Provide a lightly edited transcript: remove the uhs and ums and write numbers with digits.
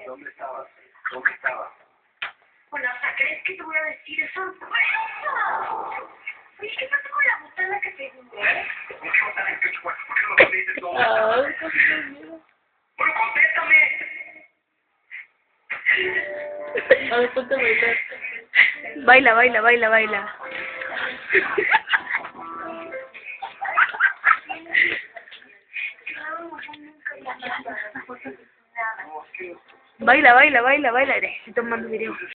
¿Dónde estabas? ¿Dónde estabas? Bueno, o sea, ¿crees que te voy a decir eso? ¡Sorpresa! Oye, ¿qué pasa con la botana que te dije? ¿Por qué botana en pecho? ¿Por qué no lo dices todo? Bueno, contéstame. A ver, ponte a bailar. Baila, baila, baila, baila. Baila, baila, baila, baila. Estoy tomando video.